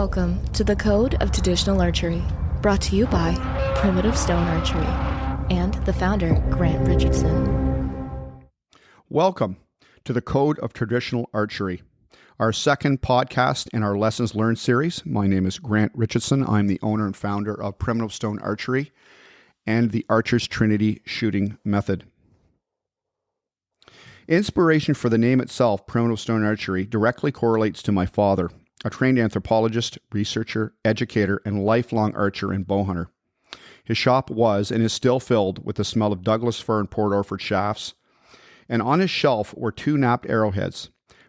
Welcome to the Code of Traditional Archery, brought to you by Primitive Stone Archery and the founder, Grant Richardson. Welcome to the Code of Traditional Archery, our second podcast in our Lessons Learned series. My name is Grant Richardson. I'm the owner and founder of Primitive Stone Archery and the Archer's Trinity shooting method. Inspiration for the name itself, Primitive Stone Archery, directly correlates to my father, a trained anthropologist, researcher, educator, and lifelong archer and bowhunter. His shop was and is still filled with the smell of Douglas fir and Port Orford shafts, and on his shelf were two knapped arrowheads.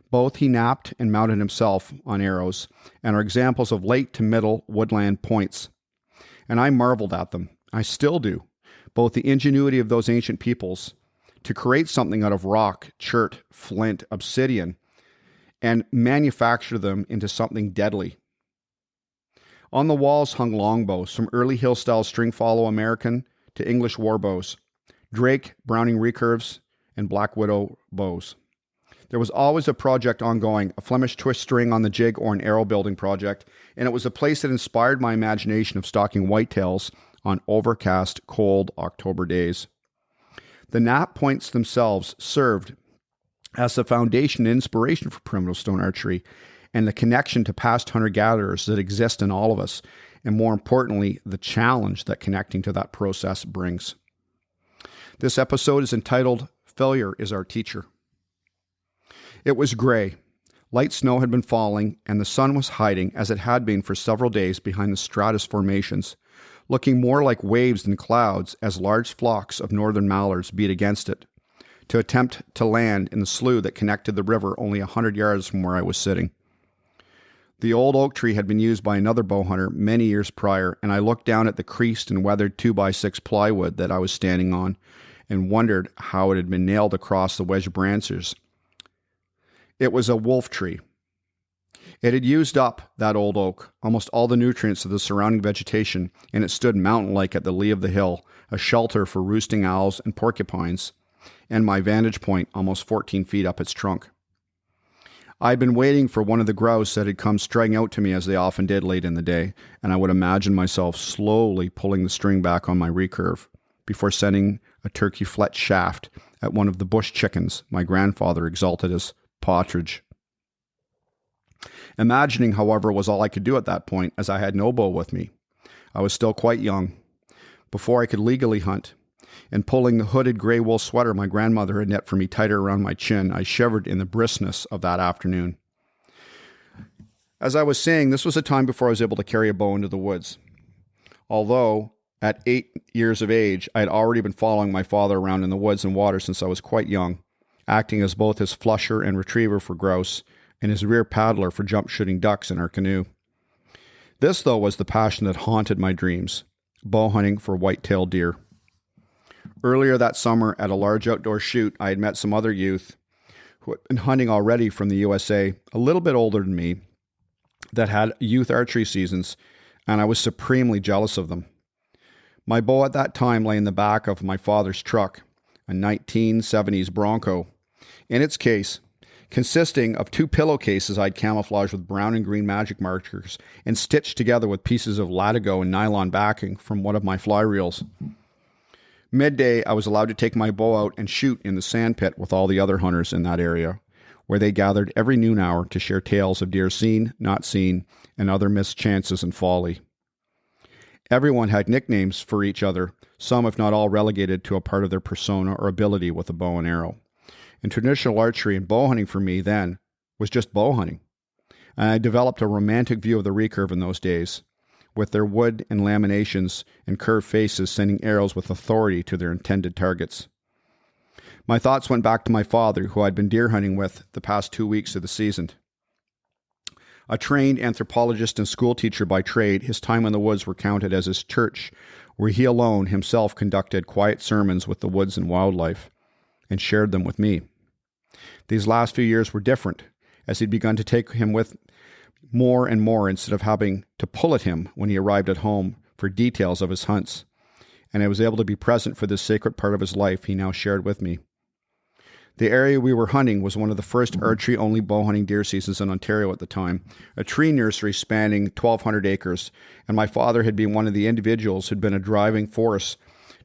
Both he knapped and mounted himself on arrows, and are examples of late to middle woodland points. And I marveled at them. I still do. Both the ingenuity of those ancient peoples to create something out of rock, chert, flint, obsidian, and manufacture them into something deadly. On the walls hung longbows, from early hill-style string-follow American to English war bows, Drake, Browning recurves, and Black Widow bows. There was always a project ongoing, a Flemish twist string on the jig or an arrow building project, and it was a place that inspired my imagination of stalking whitetails on overcast, cold October days. The knap points themselves served as the foundation and inspiration for primitive stone archery and the connection to past hunter-gatherers that exist in all of us, and more importantly, the challenge that connecting to that process brings. This episode is entitled, Failure is Our Teacher. It was gray. Light snow had been falling, and the sun was hiding, as it had been for several days, behind the stratus formations, looking more like waves than clouds as large flocks of northern mallards beat against it, to attempt to land in the slough that connected the river only 100 yards from where I was sitting. The old oak tree had been used by another bow hunter many years prior, and I looked down at the creased and weathered 2x6 plywood that I was standing on and wondered how it had been nailed across the wedge branches. It was a wolf tree. It had used up, that old oak, almost all the nutrients of the surrounding vegetation, and it stood mountain-like at the lee of the hill, a shelter for roosting owls and porcupines, and my vantage point almost 14 feet up its trunk. I had been waiting for one of the grouse that had come striking out to me, as they often did late in the day, and I would imagine myself slowly pulling the string back on my recurve before sending a turkey flet shaft at one of the bush chickens my grandfather exalted as partridge. Imagining, however, was all I could do at that point, as I had no bow with me. I was still quite young, before I could legally hunt, and pulling the hooded gray wool sweater my grandmother had knit for me tighter around my chin, I shivered in the briskness of that afternoon. As I was saying, this was a time before I was able to carry a bow into the woods. Although, at 8 years of age, I had already been following my father around in the woods and water since I was quite young, acting as both his flusher and retriever for grouse, and his rear paddler for jump shooting ducks in our canoe. This, though, was the passion that haunted my dreams, bow hunting for white-tailed deer. Earlier that summer, at a large outdoor shoot, I had met some other youth who had been hunting already from the USA, a little bit older than me, that had youth archery seasons, and I was supremely jealous of them. My bow at that time lay in the back of my father's truck, a 1970s Bronco. In its case, consisting of two pillowcases I'd camouflaged with brown and green magic markers and stitched together with pieces of latigo and nylon backing from one of my fly reels. Midday, I was allowed to take my bow out and shoot in the sand pit with all the other hunters in that area, where they gathered every noon hour to share tales of deer seen, not seen, and other missed chances and folly. Everyone had nicknames for each other, some if not all relegated to a part of their persona or ability with a bow and arrow. And traditional archery and bow hunting for me then was just bow hunting. And I developed a romantic view of the recurve in those days, with their wood and laminations and curved faces sending arrows with authority to their intended targets. My thoughts went back to my father, who I'd been deer hunting with the past 2 weeks of the season. A trained anthropologist and schoolteacher by trade, his time in the woods were counted as his church, where he alone himself conducted quiet sermons with the woods and wildlife, and shared them with me. These last few years were different, as he'd begun to take him with more and more instead of having to pull at him when he arrived at home for details of his hunts, and I was able to be present for this sacred part of his life he now shared with me. The area we were hunting was one of the first archery-only bow hunting deer seasons in Ontario at the time, a tree nursery spanning 1,200 acres, and my father had been one of the individuals who'd been a driving force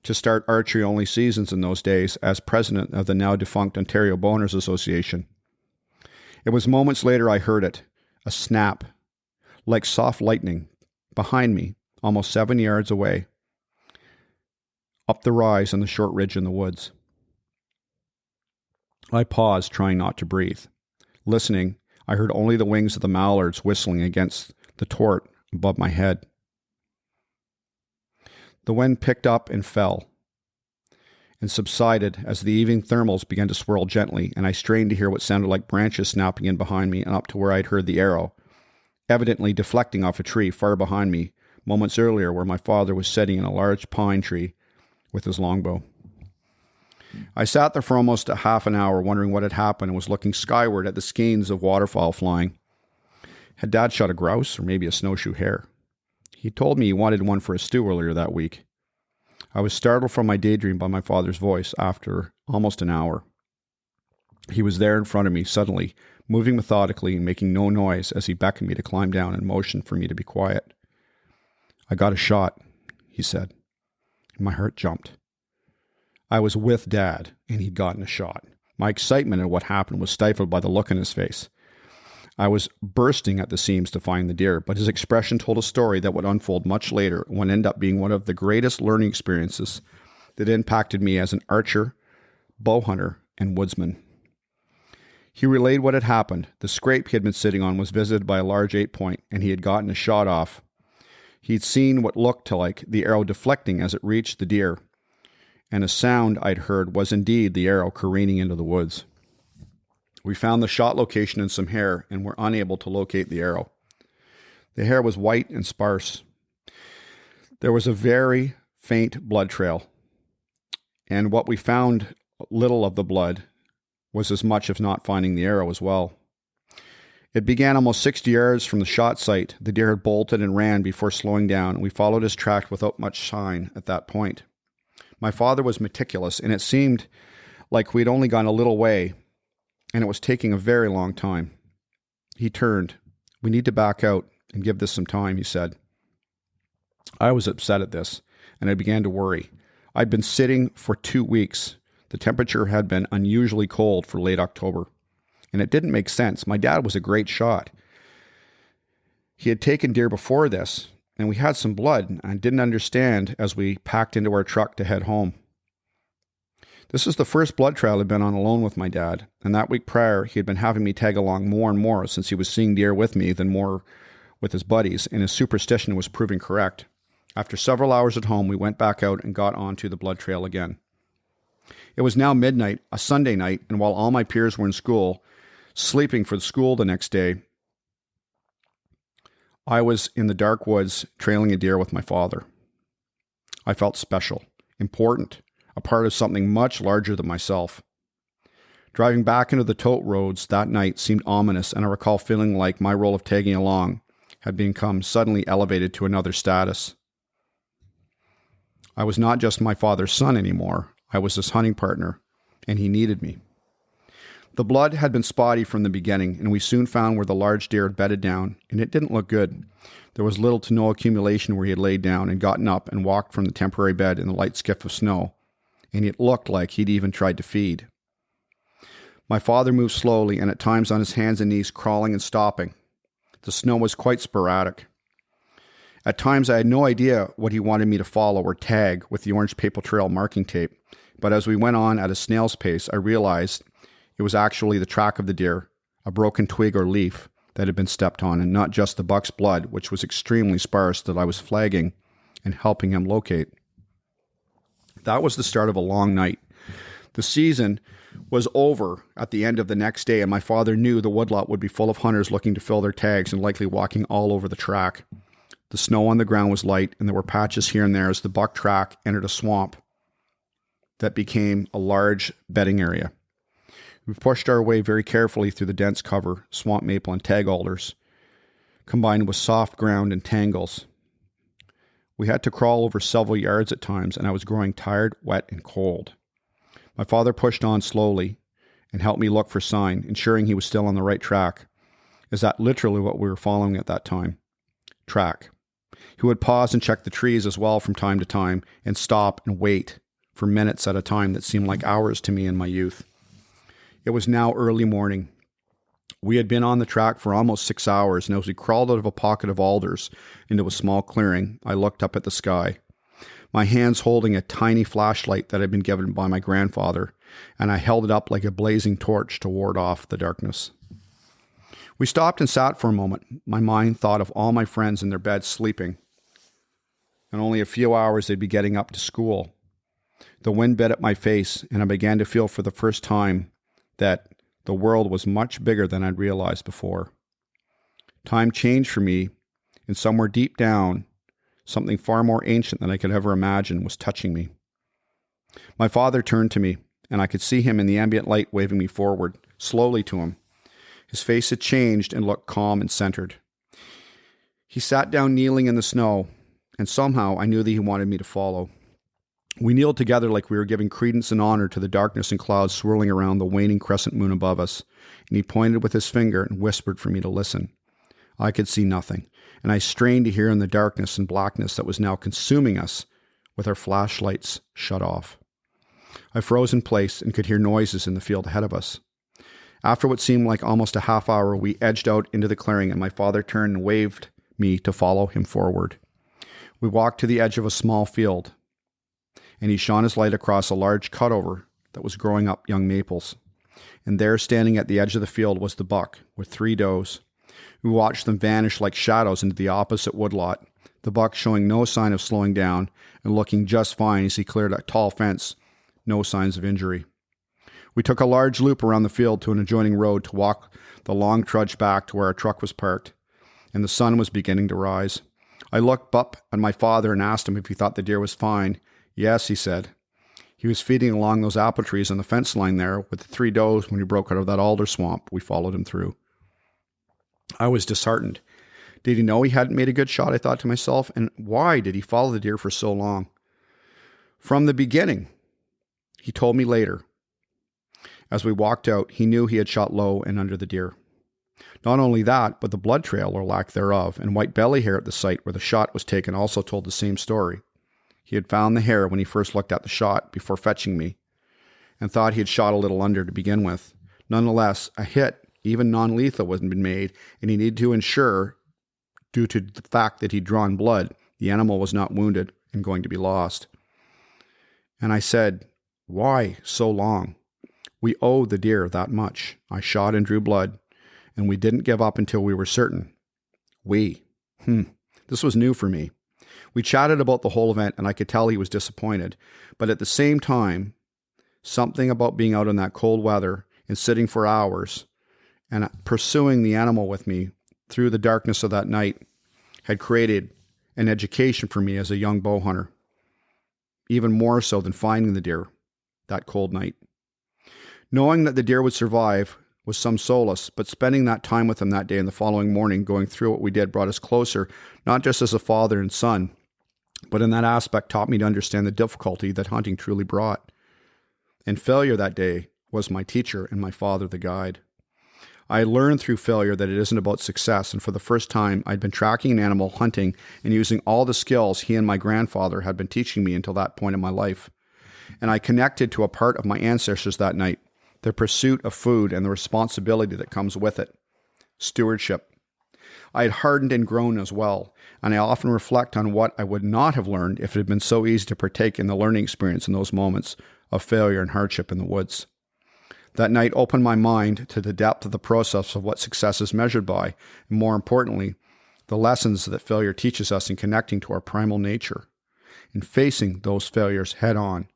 to start archery-only seasons in those days as president of the now-defunct Ontario Bowhunters Association. It was moments later I heard it, a snap, like soft lightning, behind me, almost 7 yards away, up the rise on the short ridge in the woods. I paused, trying not to breathe. Listening, I heard only the wings of the mallards whistling against the tort above my head. The wind picked up and fell and subsided as the evening thermals began to swirl gently, and I strained to hear what sounded like branches snapping in behind me and up to where I'd heard the arrow, evidently deflecting off a tree far behind me moments earlier where my father was sitting in a large pine tree with his longbow. I sat there for almost a half an hour wondering what had happened and was looking skyward at the skeins of waterfowl flying. Had Dad shot a grouse or maybe a snowshoe hare? He told me he wanted one for a stew earlier that week. I was startled from my daydream by my father's voice after almost an hour. He was there in front of me suddenly, moving methodically and making no noise as he beckoned me to climb down and motioned for me to be quiet. "I got a shot," he said. My heart jumped. I was with Dad, and he'd gotten a shot. My excitement at what happened was stifled by the look in his face. I was bursting at the seams to find the deer, but his expression told a story that would unfold much later and would end up being one of the greatest learning experiences that impacted me as an archer, bow hunter, and woodsman. He relayed what had happened. The scrape he had been sitting on was visited by a large 8-point, and he had gotten a shot off. He'd seen what looked like the arrow deflecting as it reached the deer, and a sound I'd heard was indeed the arrow careening into the woods. We found the shot location in some hair and were unable to locate the arrow. The hair was white and sparse. There was a very faint blood trail, and what we found little of the blood was as much as not finding the arrow as well. It began almost 60 yards from the shot site. The deer had bolted and ran before slowing down, and we followed his track without much sign at that point. My father was meticulous, and it seemed like we'd only gone a little way, and it was taking a very long time. He turned. "We need to back out and give this some time," he said. I was upset at this, and I began to worry. I'd been sitting for 2 weeks. The temperature had been unusually cold for late October, and it didn't make sense. My dad was a great shot. He had taken deer before this, and we had some blood, and I didn't understand as we packed into our truck to head home. This is the first blood trail I'd been on alone with my dad, and that week prior, he had been having me tag along more and more since he was seeing deer with me than more with his buddies, and his superstition was proving correct. After several hours at home, we went back out and got onto the blood trail again. It was now midnight, a Sunday night, and while all my peers were in school, sleeping for school the next day, I was in the dark woods trailing a deer with my father. I felt special, important, a part of something much larger than myself. Driving back into the tote roads that night seemed ominous, and I recall feeling like my role of tagging along had become suddenly elevated to another status. I was not just my father's son anymore. I was his hunting partner, and he needed me. The blood had been spotty from the beginning, and we soon found where the large deer had bedded down, and it didn't look good. There was little to no accumulation where he had laid down and gotten up and walked from the temporary bed in the light skiff of snow, and it looked like he'd even tried to feed. My father moved slowly and at times on his hands and knees, crawling and stopping. The snow was quite sporadic. At times I had no idea what he wanted me to follow or tag with the orange paper trail marking tape, but as we went on at a snail's pace, I realized it was actually the track of the deer, a broken twig or leaf that had been stepped on, and not just the buck's blood, which was extremely sparse, that I was flagging and helping him locate. That was the start of a long night. The season was over at the end of the next day, and my father knew the woodlot would be full of hunters looking to fill their tags and likely walking all over the track. The snow on the ground was light, and there were patches here and there as the buck track entered a swamp that became a large bedding area. We pushed our way very carefully through the dense cover, swamp maple and tag alders, combined with soft ground and tangles. We had to crawl over several yards at times, and I was growing tired, wet, and cold. My father pushed on slowly, and help me look for sign, ensuring he was still on the right track. Is that literally what we were following at that time? Track. He would pause and check the trees as well from time to time and stop and wait for minutes at a time that seemed like hours to me in my youth. It was now early morning. We had been on the track for almost 6 hours, and as we crawled out of a pocket of alders into a small clearing, I looked up at the sky, my hands holding a tiny flashlight that had been given by my grandfather, and I held it up like a blazing torch to ward off the darkness. We stopped and sat for a moment. My mind thought of all my friends in their beds sleeping. In only a few hours, they'd be getting up to school. The wind bit at my face, and I began to feel for the first time that the world was much bigger than I'd realized before. Time changed for me, and somewhere deep down, something far more ancient than I could ever imagine was touching me. My father turned to me, and I could see him in the ambient light waving me forward, slowly to him. His face had changed and looked calm and centered. He sat down kneeling in the snow, and somehow I knew that he wanted me to follow. We kneeled together like we were giving credence and honor to the darkness and clouds swirling around the waning crescent moon above us, and he pointed with his finger and whispered for me to listen. I could see nothing, and I strained to hear in the darkness and blackness that was now consuming us with our flashlights shut off. I froze in place and could hear noises in the field ahead of us. After what seemed like almost a half hour, we edged out into the clearing, and my father turned and waved me to follow him forward. We walked to the edge of a small field, and he shone his light across a large cutover that was growing up young maples. And there, standing at the edge of the field, was the buck with 3 does. We watched them vanish like shadows into the opposite woodlot, the buck showing no sign of slowing down and looking just fine as he cleared a tall fence, no signs of injury. We took a large loop around the field to an adjoining road to walk the long trudge back to where our truck was parked, and the sun was beginning to rise. I looked up at my father and asked him if he thought the deer was fine. Yes, he said. He was feeding along those apple trees on the fence line there with the 3 does when he broke out of that alder swamp we followed him through. I was disheartened. Did he know he hadn't made a good shot, I thought to myself, and why did he follow the deer for so long? From the beginning, he told me later. As we walked out, he knew he had shot low and under the deer. Not only that, but the blood trail or lack thereof and white belly hair at the site where the shot was taken also told the same story. He had found the hair when he first looked at the shot before fetching me and thought he had shot a little under to begin with. Nonetheless, a hit, even non-lethal, hadn't been made, and he needed to ensure, due to the fact that he'd drawn blood, the animal was not wounded and going to be lost. And I said, why so long? We owe the deer that much. I shot and drew blood, and we didn't give up until we were certain. This was new for me. We chatted about the whole event, and I could tell he was disappointed. But at the same time, something about being out in that cold weather and sitting for hours and pursuing the animal with me through the darkness of that night had created an education for me as a young bow hunter, even more so than finding the deer that cold night. Knowing that the deer would survive was some solace, but spending that time with him that day and the following morning going through what we did brought us closer, not just as a father and son, but in that aspect taught me to understand the difficulty that hunting truly brought. And failure that day was my teacher and my father the guide. I learned through failure that it isn't about success, and for the first time, I'd been tracking an animal, hunting, and using all the skills he and my grandfather had been teaching me until that point in my life. And I connected to a part of my ancestors that night, the pursuit of food and the responsibility that comes with it. Stewardship. I had hardened and grown as well, and I often reflect on what I would not have learned if it had been so easy to partake in the learning experience in those moments of failure and hardship in the woods. That night opened my mind to the depth of the process of what success is measured by, and more importantly, the lessons that failure teaches us in connecting to our primal nature, in facing those failures head on,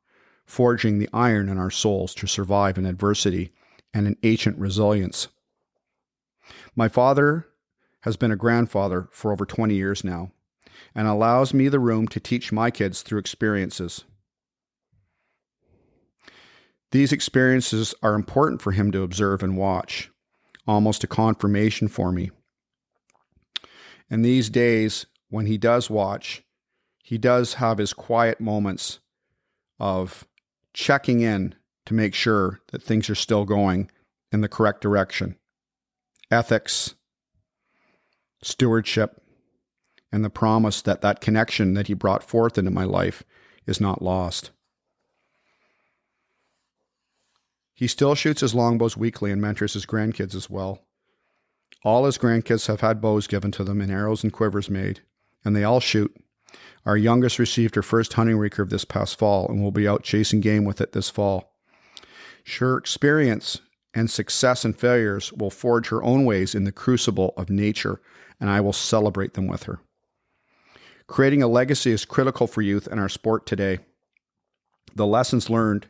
forging the iron in our souls to survive in adversity and an ancient resilience. My father has been a grandfather for over 20 years now, and allows me the room to teach my kids through experiences. These experiences are important for him to observe and watch, almost a confirmation for me. And these days, when he does watch, he does have his quiet moments of checking in to make sure that things are still going in the correct direction. Ethics, stewardship, and the promise that that connection that he brought forth into my life is not lost. He still shoots his longbows weekly and mentors his grandkids as well. All his grandkids have had bows given to them and arrows and quivers made, and they all shoot. Our youngest received her first hunting recurve this past fall and will be out chasing game with it this fall. Sure, experience and success and failures will forge her own ways in the crucible of nature, and I will celebrate them with her. Creating a legacy is critical for youth in our sport today. The lessons learned,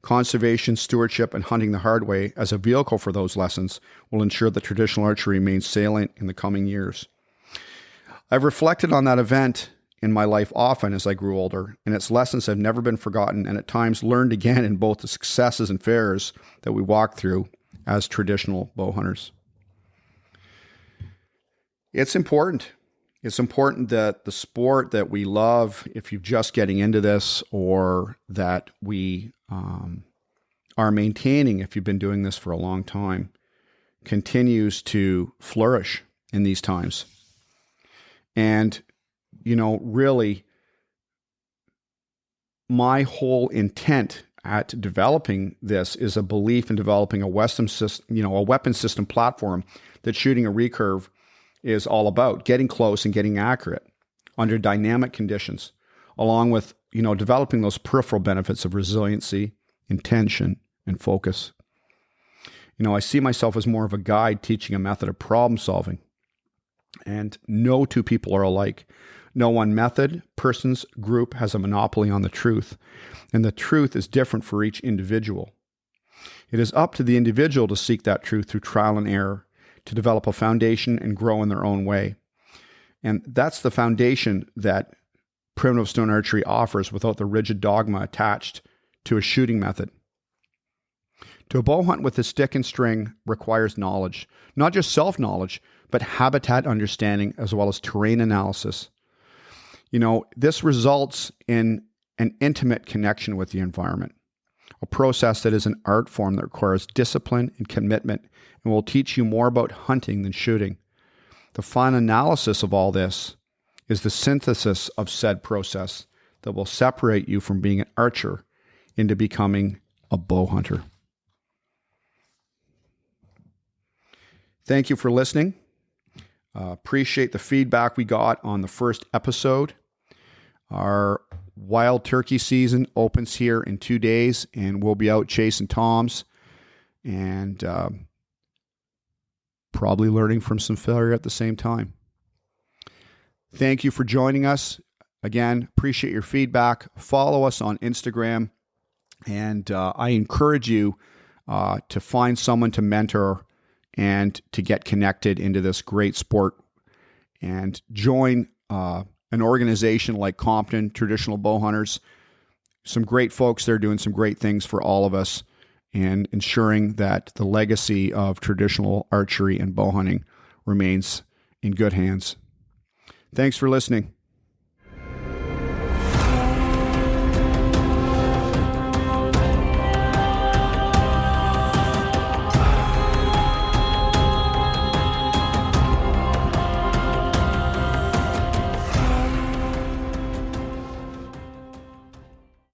conservation, stewardship, and hunting the hard way as a vehicle for those lessons will ensure that traditional archery remains salient in the coming years. I've reflected on that event in my life often as I grew older, and its lessons have never been forgotten and at times learned again in both the successes and failures that we walk through as traditional bow hunters. It's important. It's important that the sport that we love, if you're just getting into this, or that we are maintaining, if you've been doing this for a long time, continues to flourish in these times. And, really, my whole intent at developing this is a belief in developing a weapon system platform that shooting a recurve is all about, getting close and getting accurate under dynamic conditions, along with, developing those peripheral benefits of resiliency, intention, and focus. I see myself as more of a guide teaching a method of problem solving. And no two people are alike. No one method, person's, group has a monopoly on the truth. And the truth is different for each individual. It is up to the individual to seek that truth through trial and error, to develop a foundation and grow in their own way. And that's the foundation that primitive stone archery offers without the rigid dogma attached to a shooting method. To bow hunt with a stick and string requires knowledge, not just self-knowledge, but habitat understanding as well as terrain analysis. This results in an intimate connection with the environment, a process that is an art form that requires discipline and commitment and will teach you more about hunting than shooting. The fine analysis of all this is the synthesis of said process that will separate you from being an archer into becoming a bow hunter. Thank you for listening. Appreciate the feedback we got on the first episode. Our wild turkey season opens here in 2 days, and we'll be out chasing toms and probably learning from some failure at the same time. Thank you for joining us. Again, appreciate your feedback. Follow us on Instagram, and I encourage you to find someone to mentor and to get connected into this great sport and join an organization like Compton Traditional Bowhunters. Some great folks there doing some great things for all of us and ensuring that the legacy of traditional archery and bow hunting remains in good hands. Thanks for listening.